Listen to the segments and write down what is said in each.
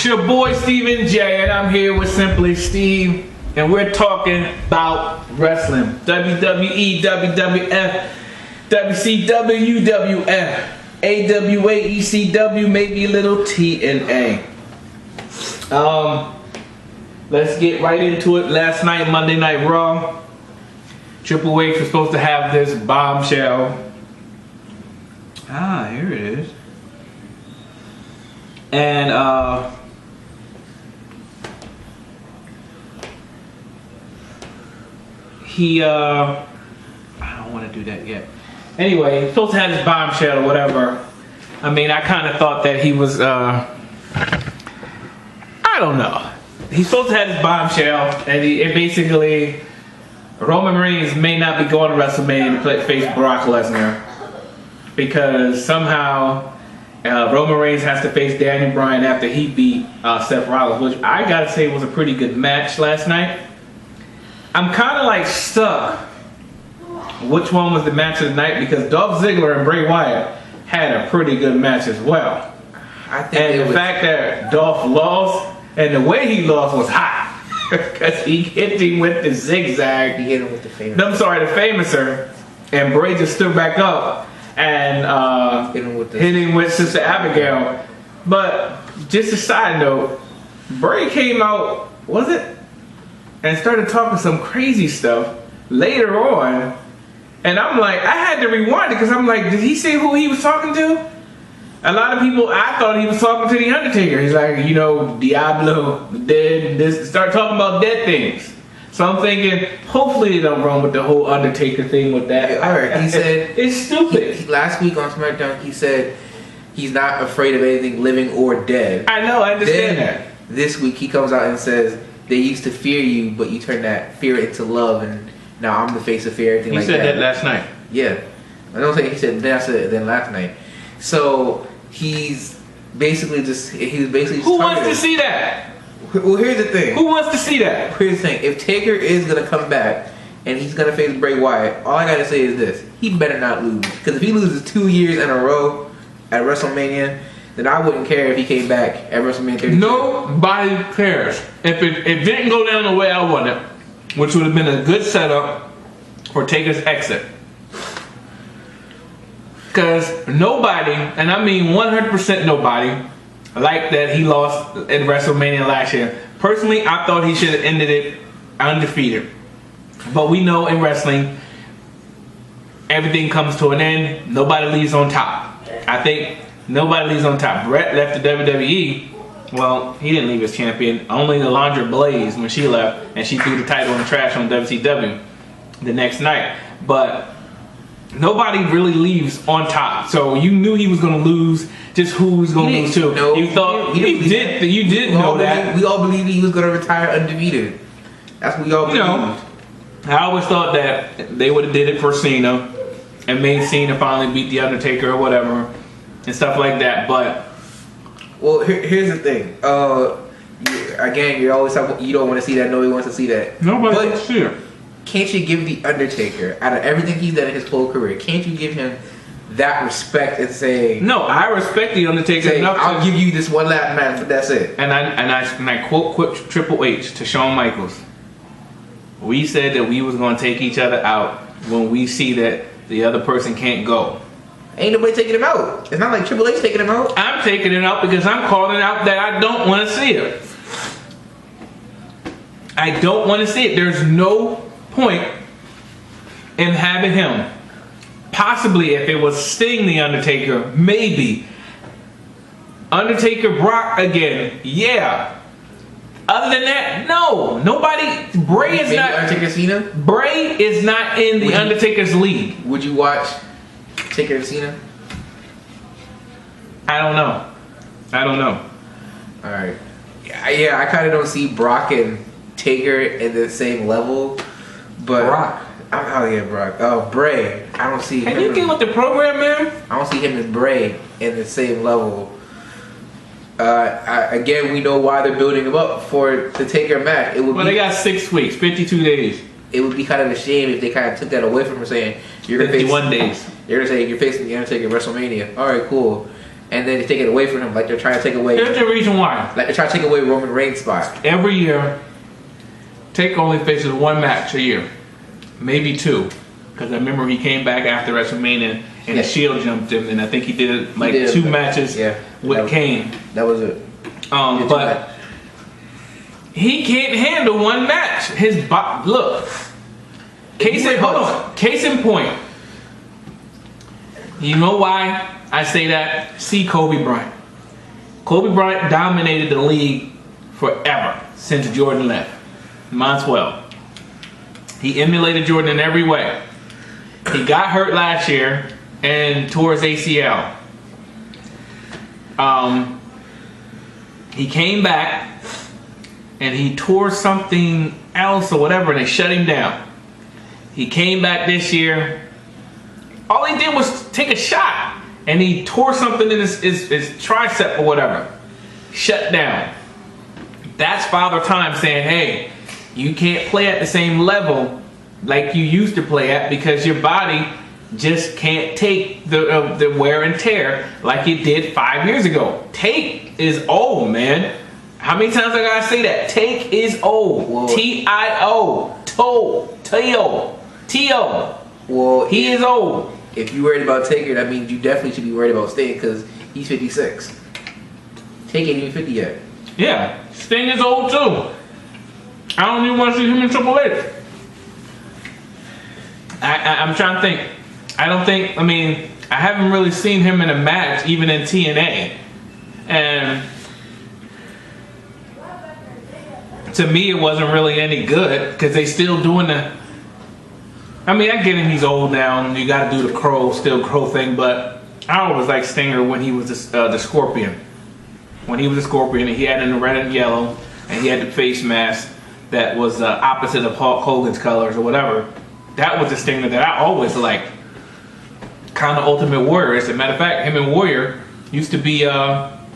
It's your boy Steven J, and I'm here with Simply Steve, and we're talking about wrestling. WWE, WWF, WCW, UWF, AWA, ECW, maybe a little TNA. Let's get right into it. Last night, Monday Night Raw, Triple H was supposed to have this bombshell. Ah, here it is. And I don't want to do that yet. Anyway, he's supposed to have this bombshell or whatever. I mean, I kind of thought that he was, I don't know. He's supposed to have this bombshell, and it basically, Roman Reigns may not be going to WrestleMania to face Brock Lesnar because somehow Roman Reigns has to face Daniel Bryan after he beat Seth Rollins, which I gotta say was a pretty good match last night. I'm kind of like stuck which one was the match of the night because Dolph Ziggler and Bray Wyatt had a pretty good match as well. And the fact that Dolph lost and the way he lost was hot because he hit him with the zigzag. He hit him with the famouser. I'm sorry, the famouser, and Bray just stood back up and hit him with Sister Abigail. But just a side note, Bray came out, was it? And started talking some crazy stuff later on. And I'm like, I had to rewind it because I'm like, did he say who he was talking to? A lot of people, I thought he was talking to The Undertaker. He's like, you know, Diablo, dead, this, start talking about dead things. So I'm thinking, hopefully they don't run with the whole Undertaker thing with that. Yeah, alright, he said it's stupid. Last week on SmackDown, he said he's not afraid of anything living or dead. I know, I understand that. This week he comes out and says they used to fear you, but you turned that fear into love, and now I'm the face of fear. Everything like that. He said that last night. Yeah, I don't think he said that. I said it then last night. So he's basically just Who wants to see that? Well, here's the thing. Who wants to see that? Here's the thing. If Taker is gonna come back and he's gonna face Bray Wyatt, all I gotta say is this: he better not lose. Because if he loses 2 years in a row at WrestleMania, then I wouldn't care if he came back at WrestleMania 32. Nobody cares. If it didn't go down the way I wanted, which would have been a good setup for Taker's exit. Because nobody, and I mean 100% nobody, liked that he lost in WrestleMania last year. Personally, I thought he should have ended it undefeated. But we know in wrestling, everything comes to an end. Nobody leaves on top. I think nobody leaves on top. Brett left the WWE. Well, he didn't leave as champion. Only Alundra Blaze when she left, and she threw the title in the trash on WCW the next night. But nobody really leaves on top. So you knew he was going to lose. Just who he was going to lose to. You thought you did know that. We all believed he was going to retire undefeated. That's what we all believed. You know, I always thought that they would have did it for Cena and made Cena finally beat The Undertaker or whatever and stuff like that. But well, here's the thing. Again, you always have, you don't want to see that. Nobody wants to see that. Nobody wants to see it. Can't you give The Undertaker, out of everything he's done in his whole career, can't you give him that respect and say, no, I respect The Undertaker enough. I'll give you this one last match, but that's it. And I quote Triple H to Shawn Michaels. We said that we was going to take each other out when we see that the other person can't go. Ain't nobody taking him out. It's not like Triple H taking him out. I'm taking it out because I'm calling out that I don't want to see it. I don't want to see it. There's no point in having him. Possibly if it was Sting The Undertaker, maybe. Undertaker Brock again, yeah. Other than that, no. Nobody. Bray is not. Undertaker Cena? Bray is not in the Undertaker's league. Would you watch Taker and Cena? I don't know. Alright. Yeah, I kind of don't see Brock and Taker in the same level. But Brock. Brock. Oh, Bray. I don't see him. Can you get with the program, man? I don't see him and Bray in the same level. Again, we know why they're building him up for the Taker match. They got 6 weeks, 52 days. It would be kind of a shame if they kind of took that away from him, saying you're gonna 51 days. You're gonna say you're facing the Undertaker at WrestleMania. All right, cool. and then they take it away from him, like they're trying to take away. Here's the reason why. Like they're trying to take away Roman Reigns' spot. Every year, Taker only faces one match a year, maybe two, because I remember he came back after WrestleMania and the Shield jumped him, and I think he did two matches with Kane. That was it. But he can't handle one match. His look. Case in point. You know why I say that? See Kobe Bryant. Kobe Bryant dominated the league forever since Jordan left. Might as well. He emulated Jordan in every way. He got hurt last year and tore his ACL. He came back and he tore something else or whatever, and they shut him down. He came back this year. All he did was take a shot, and he tore something in his tricep or whatever. Shut down. That's Father Time saying, hey, you can't play at the same level like you used to play at because your body just can't take the wear and tear like it did 5 years ago. Take is old, man. How many times I gotta say that? Take is old. T-I-O. T-O. Well, he is old. If you're worried about Taker, that means you definitely should be worried about Sting because he's 56. Taker ain't even 50 yet. Yeah, Sting is old too. I don't even want to see him in Triple H. I'm trying to think. I haven't really seen him in a match, even in TNA. And to me, it wasn't really any good because they still doing the. I get him, he's old now, and you got to do the crow thing. But I always liked Stinger when he was the Scorpion. When he was a Scorpion, and he had in the red and yellow, and he had the face mask that was opposite of Hulk Hogan's colors or whatever. That was the Stinger that I always liked. Kind of Ultimate Warrior. As a matter of fact, him and Warrior used to be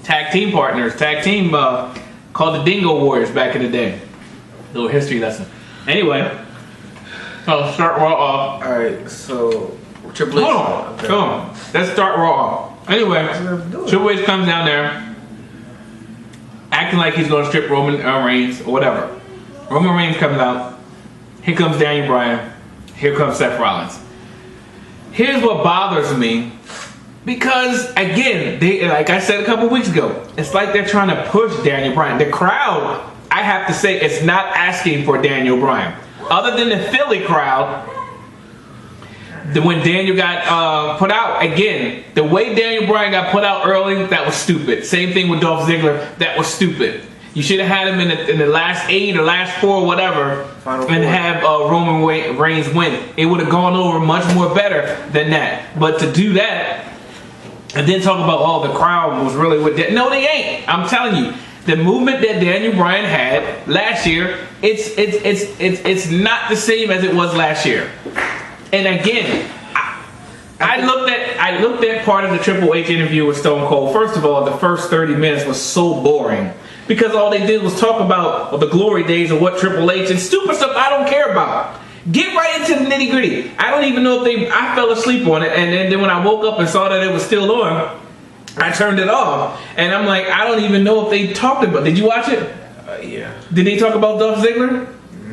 tag team partners. Tag team called the Dingo Warriors back in the day. Little history lesson. Anyway, so start Raw off. Alright, so Triple H. Hold on. Let's start Raw off. Anyway, Triple H comes down there acting like he's going to strip Roman Reigns or whatever. Roman Reigns comes out. Here comes Daniel Bryan. Here comes Seth Rollins. Here's what bothers me. Because, again, like I said a couple weeks ago, it's like they're trying to push Daniel Bryan. The crowd, I have to say, is not asking for Daniel Bryan. Other than the Philly crowd, when Daniel got put out, again, the way Daniel Bryan got put out early, that was stupid. Same thing with Dolph Ziggler, that was stupid. You should have had him in the last 8 or last 4 or whatever, and have Roman Reigns win. It would have gone over much more better than that. But to do that, and then talk about, the crowd was really with that. No, they ain't. I'm telling you, the movement that Daniel Bryan had last year, it's not the same as it was last year. And again, I looked at part of the Triple H interview with Stone Cold. First of all, the first 30 minutes was so boring because all they did was talk about the glory days of what Triple H and stupid stuff I don't care about. Get right into the nitty gritty. I don't even know if I fell asleep on it, and then when I woke up and saw that it was still on, I turned it off, and I'm like, I don't even know if they talked about. Did you watch it? Yeah. Did they talk about Dolph Ziggler?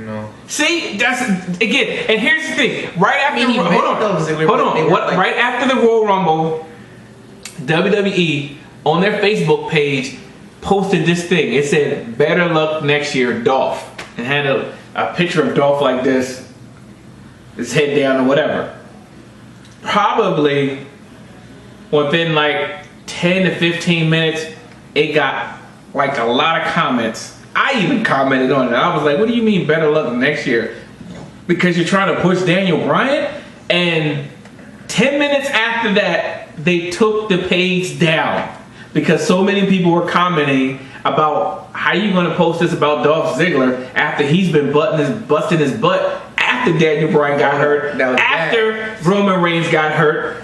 No. See, that's again, and here's the thing. Right after right after the Royal Rumble, WWE on their Facebook page posted this thing. It said, "Better luck next year, Dolph," and had a picture of Dolph like this, his head down or whatever. Probably within like 10 to 15 minutes, it got like a lot of comments. I even commented on it. I was like, what do you mean better luck next year? Because you're trying to push Daniel Bryan? And 10 minutes after that, they took the page down. Because so many people were commenting about how you going to post this about Dolph Ziggler after he's been busting his butt after Daniel Bryan got hurt, after Roman Reigns got hurt,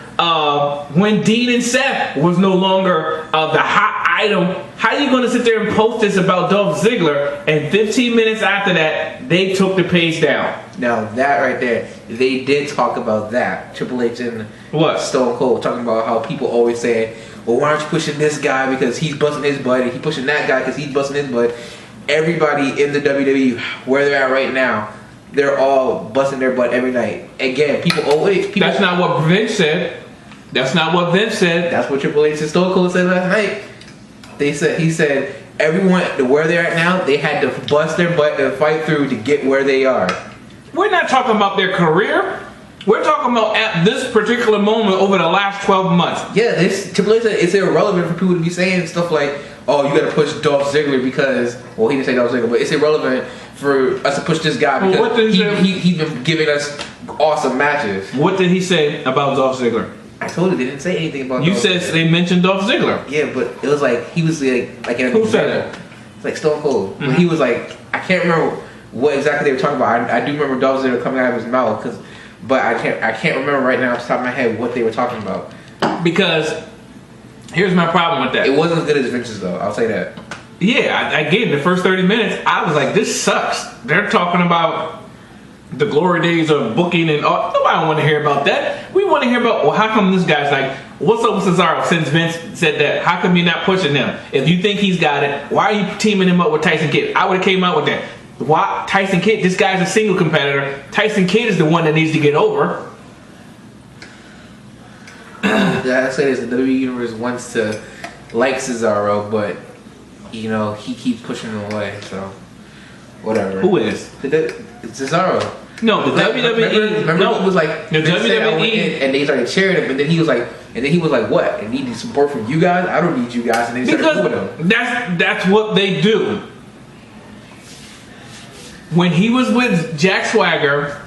when Dean and Seth was no longer the hot item. How are you going to sit there and post this about Dolph Ziggler, and 15 minutes after that, they took the page down? Now, that right there, they did talk about that. Triple H and What? Stone Cold talking about how people always say, well, why aren't you pushing this guy because he's busting his butt, and he pushing that guy because he's busting his butt. Everybody in the WWE, where they're at right now, they're all busting their butt every night. Again, people always... That's not what Vince said. That's not what Vince said. That's what Triple H and Stone Cold said last night. He said everyone where they're at now, they had to bust their butt and fight through to get where they are. We're not talking about their career. We're talking about at this particular moment over the last 12 months. Yeah, this Triple H said it's irrelevant for people to be saying stuff like, "Oh, you got to push Dolph Ziggler because," well, he didn't say Dolph Ziggler, but it's irrelevant for us to push this guy because what did he's been giving us awesome matches. What did he say about Dolph Ziggler? I told you they didn't say anything about. You Dolph said Ziggler. they mentioned Dolph Ziggler. Yeah, but it was like he was like in a Who said it? It's like Stone Cold. Mm-hmm. He was like, I can't remember what exactly they were talking about. I do remember Dolph Ziggler coming out of his mouth but I can't remember right now off the top of my head what they were talking about. Because here's my problem with that. It wasn't as good as Vince's though. I'll say that. Yeah, again, the first 30 minutes, I was like, this sucks. They're talking about the glory days of booking and all. Nobody want to hear about that. We want to hear about, well, how come this guy's like, what's up with Cesaro since Vince said that? How come you're not pushing him? If you think he's got it, why are you teaming him up with Tyson Kidd? I would have came out with that. Why Tyson Kidd? This guy's a single competitor. Tyson Kidd is the one that needs to get over. I say this, the WWE Universe wants to like Cesaro, but you know he keeps pushing him away. So whatever. Who is? Cesaro. No, the WWE. Remember no, he was like the WWE, and they started cheering him, and then he was like, what? I need support from you guys. I don't need you guys, and they started booing him. That's what they do. When he was with Jack Swagger,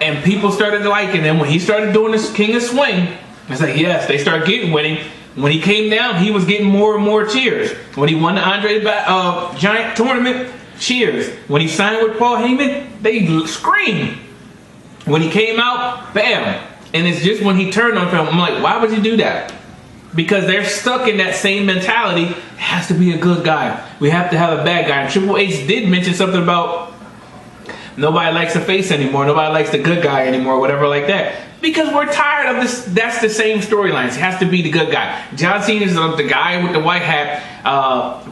and people started liking him, when he started doing this King of Swing, it's like yes, they started getting winning. When he came down, he was getting more and more cheers. When he won the Andre Giant tournament, cheers. When he signed with Paul Heyman, they screamed. When he came out, bam. And it's just when he turned on film, I'm like, why would you do that? Because they're stuck in that same mentality. It has to be a good guy. We have to have a bad guy. And Triple H did mention something about nobody likes the face anymore. Nobody likes the good guy anymore, whatever like that. Because we're tired of this. That's the same storylines. It has to be the good guy. John Cena is the guy with the white hat.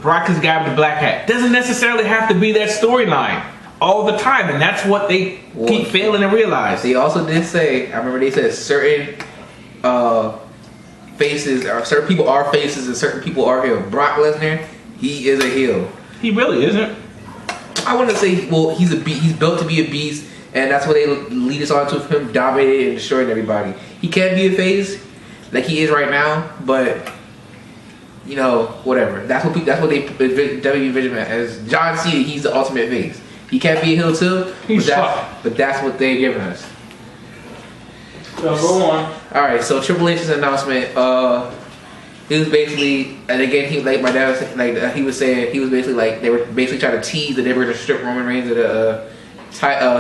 Brock is the guy with the black hat. Doesn't necessarily have to be that storyline all the time. And that's what they keep failing to realize. They also did say, I remember they said certain faces, or certain people are faces and certain people are heel. Brock Lesnar, he is a heel. He really isn't. I want to say, well, he's a beast. He's built to be a beast, and that's what they lead us on to, him dominating and destroying everybody. He can be a face, like he is right now, but you know, whatever. That's what they WWE vision as John Cena. He's the ultimate face. He can't be a heel too, but that's what they're giving us. So go on. All right, so Triple H's announcement. He was basically, and again, he like my dad was like he was saying, he was basically like they were basically trying to tease that they were going to strip Roman Reigns of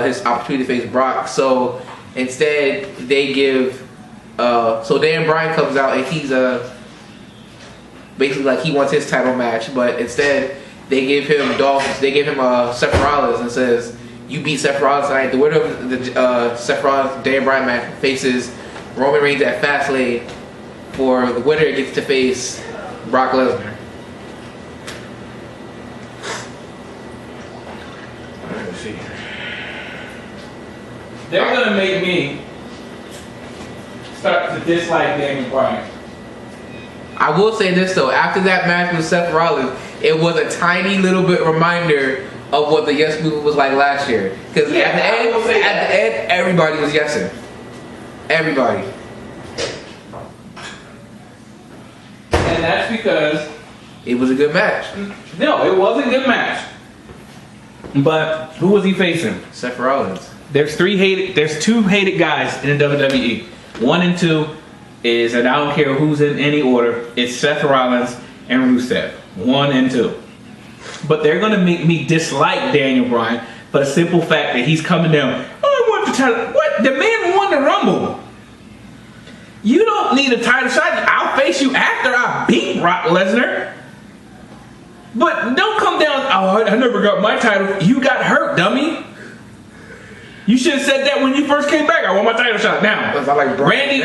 his opportunity to face Brock. So instead, they give. So Dan Bryan comes out and he's basically like he wants his title match, but instead they give him Seth Rollins and says, you beat Seth Rollins tonight. The winner of the Seth Rollins Dan Bryan match faces Roman Reigns at Fastlane. For the winner gets to face Brock Lesnar. Let's see. They're gonna make me start to dislike Daniel Bryan. I will say this though, after that match with Seth Rollins, it was a tiny little bit reminder of what the Yes Movement was like last year. Because at the end, everybody was yesing. Everybody. And that's because it was a good match. No, it was a good match. But who was he facing? Seth Rollins. There's two hated guys in the WWE. 1 and 2 is, and I don't care who's in any order, it's Seth Rollins and Rusev. 1 and 2. But they're gonna make me dislike Daniel Bryan for the simple fact that he's coming down. Oh, I want the title. What? The man won the Rumble. You don't need a title shot. I'll face you after I beat Brock Lesnar. But don't come down, oh, I never got my title. You got hurt, dummy. You should have said that when you first came back. I want my title shot now. Like Randy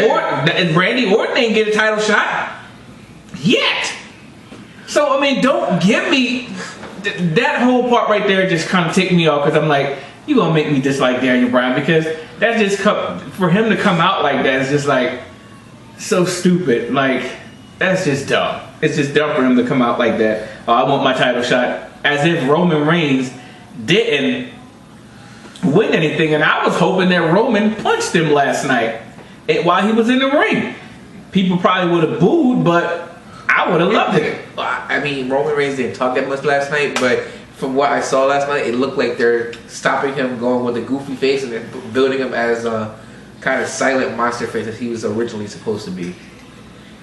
Orton ain't get a title shot yet. So, I mean, don't give me... That whole part right there just kind of ticked me off because I'm like, you gonna make me dislike Daniel Bryan because that's just... For him to come out like that is just like so stupid. Like, that's just dumb. It's just dumb for him to come out like that. Oh, I want my title shot. As if Roman Reigns didn't win anything, and I was hoping that Roman punched him last night while he was in the ring. People probably would have booed, but I would have loved it. I mean, Roman Reigns didn't talk that much last night, but from what I saw last night, it looked like they're stopping him going with a goofy face and then building him as a kind of silent monster face as he was originally supposed to be.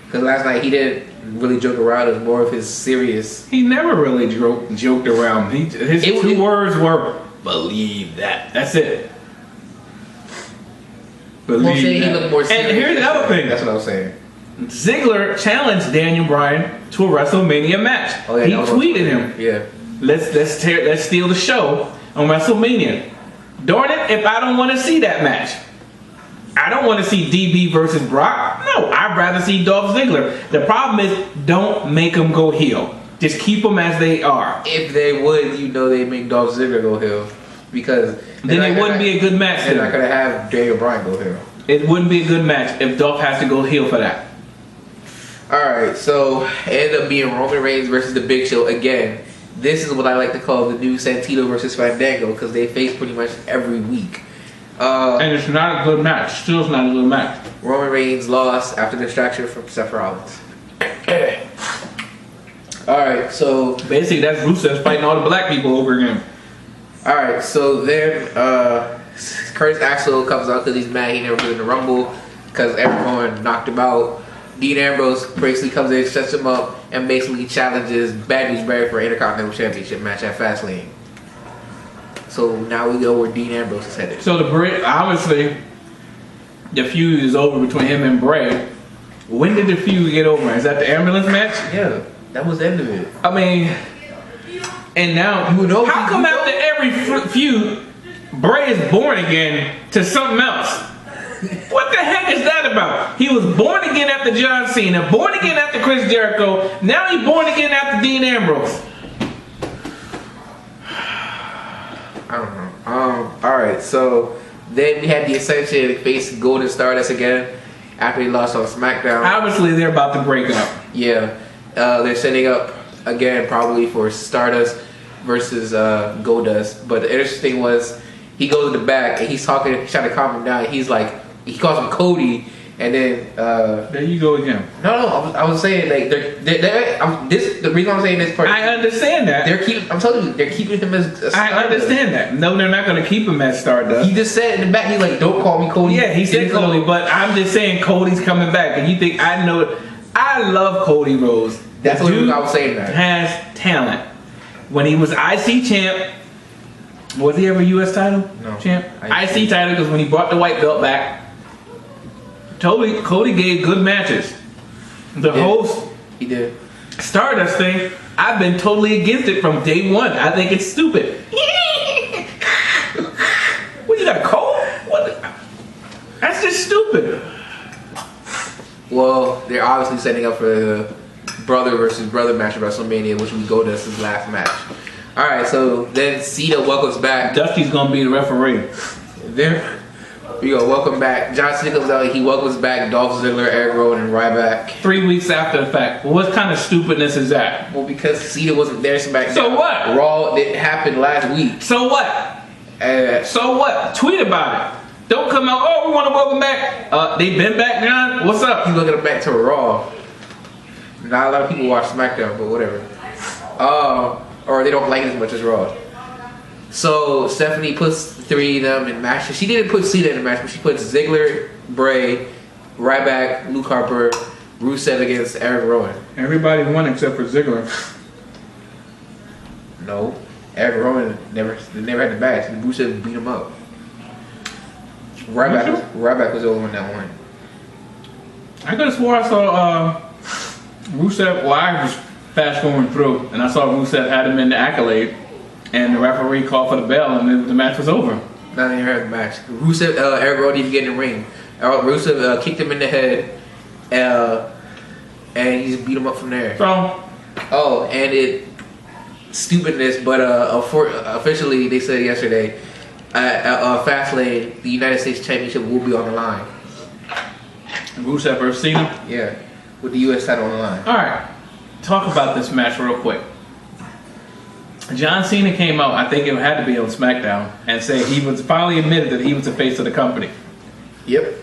Because last night he didn't really joke around, it was more of his serious... He never really joked around. His two words were, believe that. That's it. Believe that. He looked more serious. And here's the other thing. That's what I was saying. Ziggler challenged Daniel Bryan to a WrestleMania match. Oh, yeah, he tweeted him. Yeah. Let's steal the show on WrestleMania. Darn it, if I don't want to see that match. I don't want to see DB versus Brock. No, I'd rather see Dolph Ziggler. The problem is, don't make them go heel. Just keep them as they are. If they would, they'd make Dolph Ziggler go heel. Because... Then it wouldn't be a good match. They're not going to have Daniel Bryan go heel. It wouldn't be a good match if Dolph has to go heel for that. Alright, so it ended up being Roman Reigns versus The Big Show again. This is what I like to call the new Santino versus Fandango because they face pretty much every week. And it's not a good match. Still it's not a good match. Roman Reigns lost after distraction from Seth Rollins. Alright, so... Basically, that's Rusev fighting all the black people over again. Alright, so then Curtis Axel comes out because he's mad he never been in the Rumble because everyone knocked him out. Dean Ambrose basically comes in, sets him up, and basically challenges Bad News Barry for an Intercontinental Championship match at Fastlane. So now we know where Dean Ambrose is headed. So obviously, the feud is over between him and Bray. When did the feud get over? Is that the ambulance match? Yeah, that was the end of it. I mean, and now, how come after every feud, Bray is born again to something else? What the heck is that about? He was born again after John Cena, born again after Chris Jericho, now he's born again after Dean Ambrose. I don't know. Alright, so then we had the Ascension face Golden Stardust again after he lost on SmackDown. Obviously, they're about to break up. Yeah. They're setting up again probably for Stardust versus Goldust. But the interesting thing was he goes in the back and he's trying to calm him down. He's like, he calls him Cody, and then there you go again. No, I was saying like the reason I'm saying this part. I understand that. I'm telling you, they're keeping him as a Stardust. I understand that. No, they're not going to keep him as Stardust. He just said in the back, he's like, don't call me Cody. Yeah, he said Cody, but I'm just saying Cody's coming back, and you think I know it. I love Cody Rhodes. That's what I was saying. That has talent. When he was IC champ, was he ever US title champ? IC title because when he brought the white belt back, Cody gave good matches. The host, he did. Stardust thing, I've been totally against it from day one. I think it's stupid. What, you got a cold? What? That's just stupid. Well, they're obviously setting up for the brother versus brother match at WrestleMania, which will go to his last match. Alright, so then Cena welcomes back. Dusty's gonna be the referee. There we go, welcome back. John Cena comes out, he welcomes back Dolph Ziggler, Eric Rowan, and Ryback. 3 weeks after the fact. Well, what kind of stupidness is that? Well, because Cena wasn't there SmackDown. So what? Raw didn't happen last week. So what? So what? Tweet about it. Don't come out, oh, we want to welcome back. They been back, John? What's up? He's looking back to Raw. Not a lot of people watch SmackDown, but whatever. Or they don't like it as much as Raw. So Stephanie puts the three of them in matches. She didn't put Cena in the match, but she puts Ziggler, Bray, Ryback, Luke Harper, Rusev against Eric Rowan. Everybody won except for Ziggler. No, Eric Rowan never had the match. Rusev beat him up. Ryback was the only one that won. I could have swore I saw Rusev. Well, I was fast forward through, and I saw Rusev had him in the accolade, and the referee called for the bell, and the match was over. Not even heard the match. Rusev, Eric Rowan didn't get in the ring. Rusev kicked him in the head, and he just beat him up from there. So, Stupidness, but officially they said yesterday, Fastlane, the United States Championship will be on the line. Rusev versus Cena? Yeah, with the U.S. title on the line. Alright, talk about this match real quick. John Cena came out, I think it had to be on SmackDown, and said he was finally admitted that he was the face of the company. Yep.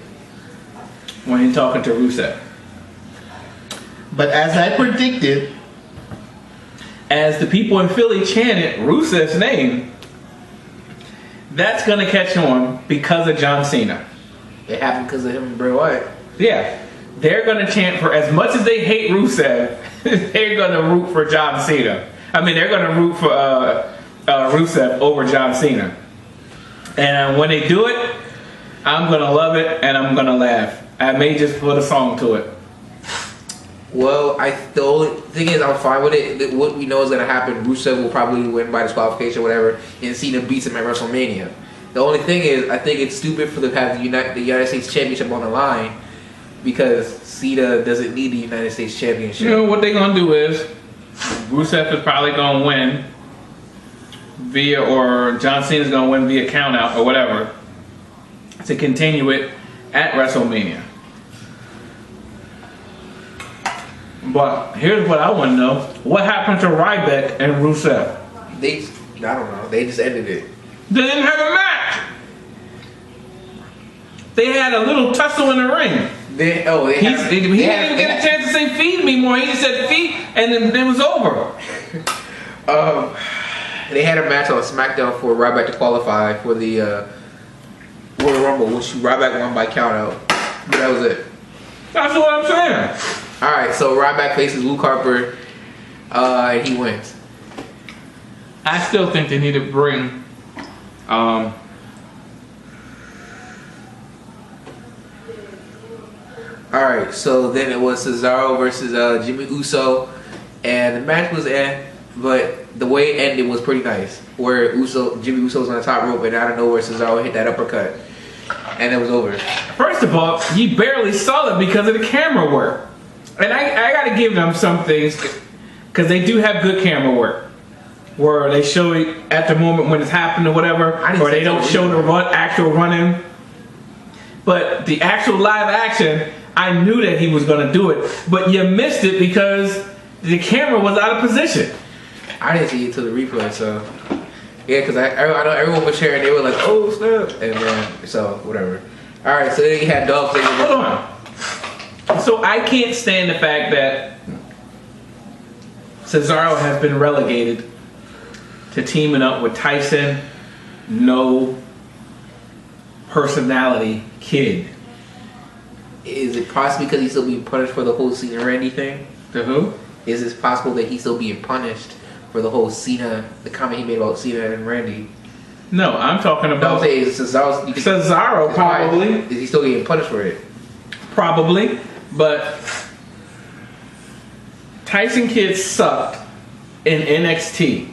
When he talking to Rusev. But as I predicted, as the people in Philly chanted Rusev's name, that's going to catch on because of John Cena. It happened because of him and Bray Wyatt. Yeah. They're going to chant for, as much as they hate Rusev, they're going to root for John Cena. I mean, they're going to root for Rusev over John Cena. And when they do it, I'm going to love it and I'm going to laugh. I may just put a song to it. Well, the only thing is, I'm fine with it. What we know is going to happen, Rusev will probably win by disqualification or whatever, and Cena beats him at WrestleMania. The only thing is, I think it's stupid for them to have the United States Championship on the line because Cena doesn't need the United States Championship. You know what they're going to do is, Rusev is probably going to win or John Cena's going to win via countout or whatever to continue it at WrestleMania. But here's what I want to know. What happened to Ryback and Rusev? I don't know. They just ended it. They didn't have a match. They had a little tussle in the ring. He didn't even get a chance to say feed me more. He just said feed, and then it was over. They had a match on SmackDown for Ryback to qualify for the Royal Rumble, which Ryback won by countout. But that was it. That's what I'm saying. Alright, so Ryback faces Luke Harper, and he wins. I still think they need to bring Alright, so then it was Cesaro versus Jimmy Uso, and the match was but the way it ended was pretty nice. Where Jimmy Uso was on the top rope, and out of nowhere Cesaro hit that uppercut, and it was over. First of all, you barely saw it because of the camera work. And I got to give them some things because they do have good camera work. Where they show it at the moment when it's happening or whatever. Or they don't show the actual running. But the actual live action, I knew that he was going to do it. But you missed it because the camera was out of position. I didn't see it till the replay, so... Yeah, because I know everyone was sharing. They were like, oh, snap. And then, so, whatever. Alright, so then you had Dolph Ziggler. Hold on. So I can't stand the fact that Cesaro has been relegated to teaming up with Tyson, no personality kid. Is it possible because he's still being punished for the whole Cena Randy thing? The who? Is it possible that he's still being punished for the whole Cena, the comment he made about Cena and Randy? No, I'm talking about Cesaro probably. Is he still getting punished for it? Probably. But Tyson Kidd sucked in NXT.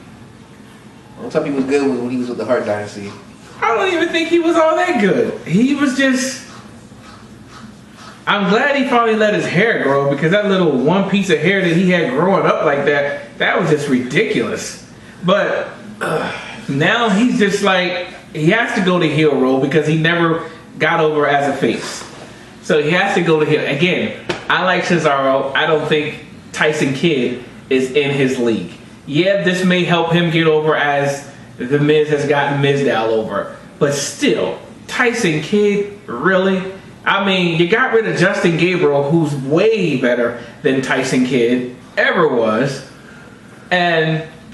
Don't tell me he was good when he was with the Hart Dynasty. I don't even think he was all that good. He was just... I'm glad he finally let his hair grow because that little one piece of hair that he had growing up like that was just ridiculous. But now he's just like... He has to go the heel role because he never got over as a face. So he has to go to him. Again, I like Cesaro. I don't think Tyson Kidd is in his league. Yeah, this may help him get over as The Miz has gotten Mizdow over. But still, Tyson Kidd, really? I mean, you got rid of Justin Gabriel, who's way better than Tyson Kidd ever was.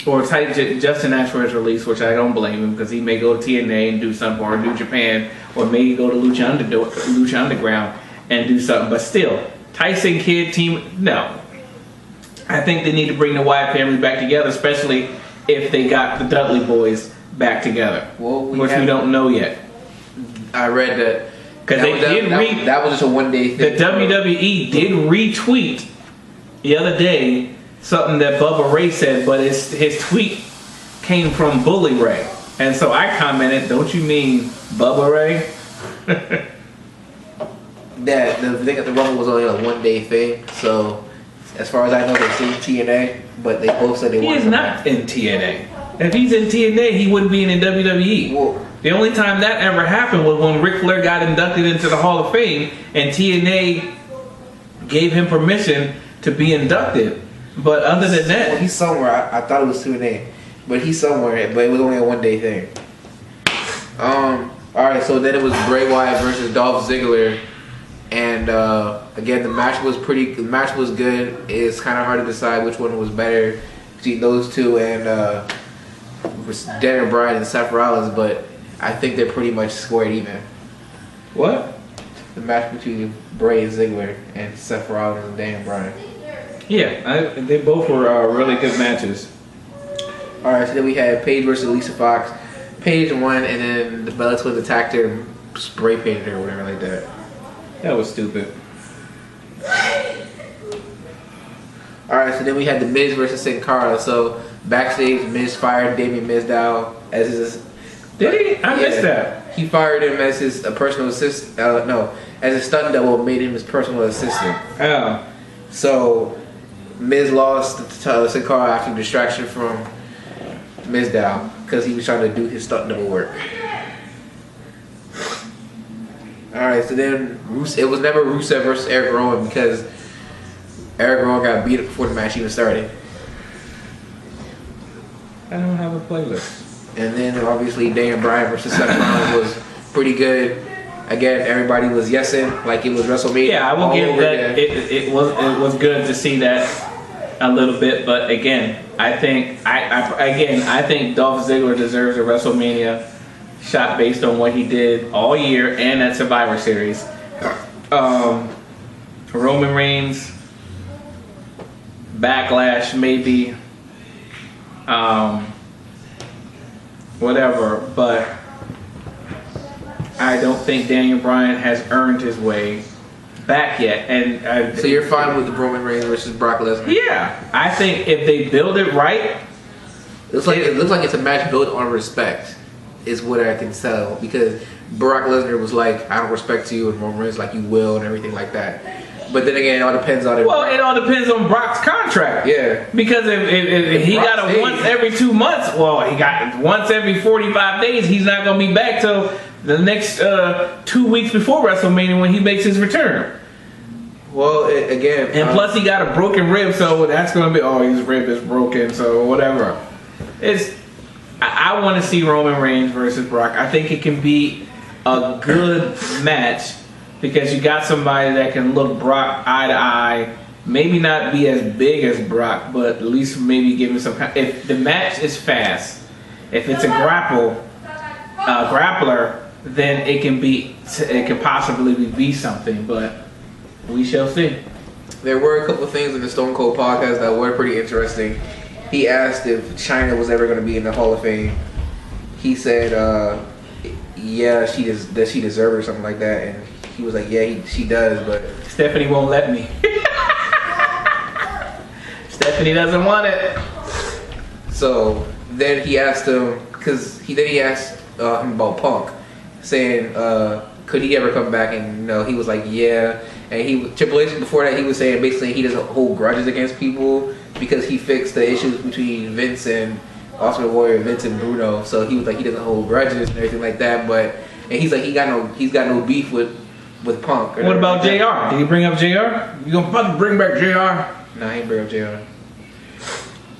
Or Justin asked for his release, which I don't blame him because he may go to TNA and do something, or New Japan, or maybe go to Lucha Underground and do something. But still, Tyson Kidd team, no. I think they need to bring the Wyatt family back together, especially if they got the Dudley boys back together, which we don't know yet. I read that because that was just a one-day thing. The WWE did retweet the other day something that Bubba Ray said, but his tweet came from Bully Ray. And so I commented, don't you mean Bubba Ray? That the thing at the Rumble was only a 1 day thing, so as far as I know, they're still in TNA, but they both said they He want is to not in TNA. If he's in TNA, he wouldn't be in the WWE. Well, The only time that ever happened was when Ric Flair got inducted into the Hall of Fame and TNA gave him permission to be inducted. But other than that, well, he's somewhere. I thought it was TNA, but he's somewhere. But it was only a 1 day thing. All right, so then it was Bray Wyatt versus Dolph Ziggler, and again the match was good. It's kind of hard to decide which one was better between those two and Daniel Bryan and Seth Rollins, but I think they're pretty much squared even. what? The match between Bray and Ziggler and Seth Rollins and Daniel Bryan. Yeah, they both were really good matches. All right, so then we had Paige versus Lisa Fox. Paige won, and then the Bella Twins attacked her and spray painted her or whatever like that. That was stupid. All right, so then we had the Miz versus Sin Cara. So backstage, Miz fired Damien Mizdow as his. Did he? I missed that. He fired him as his personal assistant. No, as a stunt double, made him his personal assistant. Oh. So Miz lost to Sin Cara after distraction from Mizdow because he was trying to do his stunt double work. All right, so then it was never Rusev versus Eric Rowan because Eric Rowan got beat up before the match even started. I don't have a playlist. And then obviously Daniel Bryan versus Seth Rollins was pretty good. Again, everybody was yesing like it was WrestleMania. Yeah, I will give that. It was good to see that a little bit, but again, I think Dolph Ziggler deserves a WrestleMania shot based on what he did all year and at Survivor Series. Roman Reigns, Backlash maybe, whatever, but I don't think Daniel Bryan has earned his way back yet. And so you're fine with the Roman Reigns versus Brock Lesnar? Yeah, I think if they build it right, it looks like it's a match built on respect, is what I can tell, because Brock Lesnar was like, I don't respect you, and Roman Reigns like, you will, and everything like that. But then again, it all depends on it. Well, it all depends on Brock's contract. Yeah. Because if he got a once every 2 months, well, he got once every 45 days, he's not going to be back till the next 2 weeks before WrestleMania when he makes his return. Well, again. And plus he got a broken rib, so that's going to be, his rib is broken, so whatever. I want to see Roman Reigns versus Brock. I think it can be a good match because you got somebody that can look Brock eye to eye. Maybe not be as big as Brock, but at least maybe give him some kind. If the match is fast, if it's a grappler, then it can possibly be something. But we shall see. There were a couple of things in the Stone Cold podcast that were pretty interesting. He asked if China was ever going to be in the Hall of Fame. He said, yeah, she deserves it or something like that. And he was like, yeah, she does, but Stephanie won't let me. Stephanie doesn't want it. So then he asked him, he asked him about Punk, saying, could he ever come back? And he was like, yeah. And Triple H before that, he was saying basically he doesn't hold grudges against people because he fixed the issues between Vince and Ultimate Warrior, Vince and Bruno. So he was like, he doesn't hold grudges and everything like that. And he's like, he's got no beef with Punk. What about JR? Did he bring up JR? You gonna fucking bring back JR? Nah, he ain't bring up JR.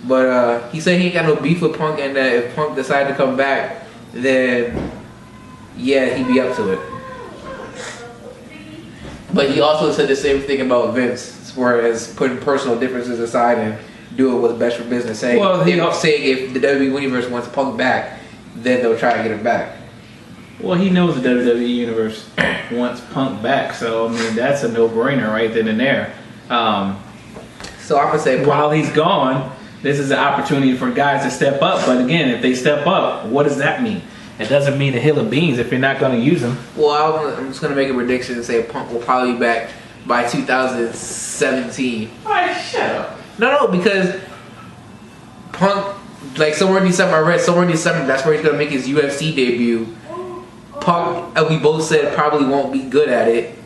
But he said he ain't got no beef with Punk, and that if Punk decided to come back, then yeah, he'd be up to it. But he also said the same thing about Vince, as far as putting personal differences aside and doing what's best for business. Saying if the WWE Universe wants Punk back, then they'll try to get him back. Well, he knows the WWE Universe wants Punk back, so I mean that's a no-brainer right then and there. So I'm gonna say Punk, while he's gone, this is an opportunity for guys to step up. But again, if they step up, what does that mean? It doesn't mean a hill of beans if you're not going to use them. Well, I'm just going to make a prediction and say Punk will probably be back by 2017. Alright, shut up. No, because Punk, like somewhere in December, I read somewhere in December, that's where he's gonna make his UFC debut. Punk, and we both said probably won't be good at it.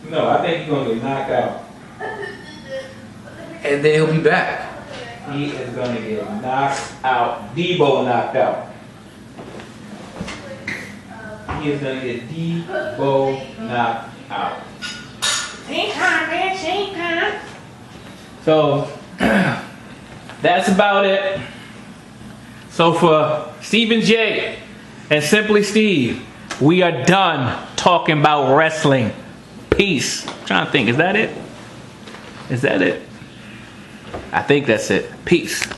No, I think he's gonna get knocked out. And then he'll be back. He is gonna get knocked out. Debo knocked out. He is gonna get Debo knocked out. Same time, man, same time. So that's about it. So for Stephen J and Simply Steve, we are done talking about wrestling. Peace. I'm trying to think, is that it? Is that it? I think that's it. Peace.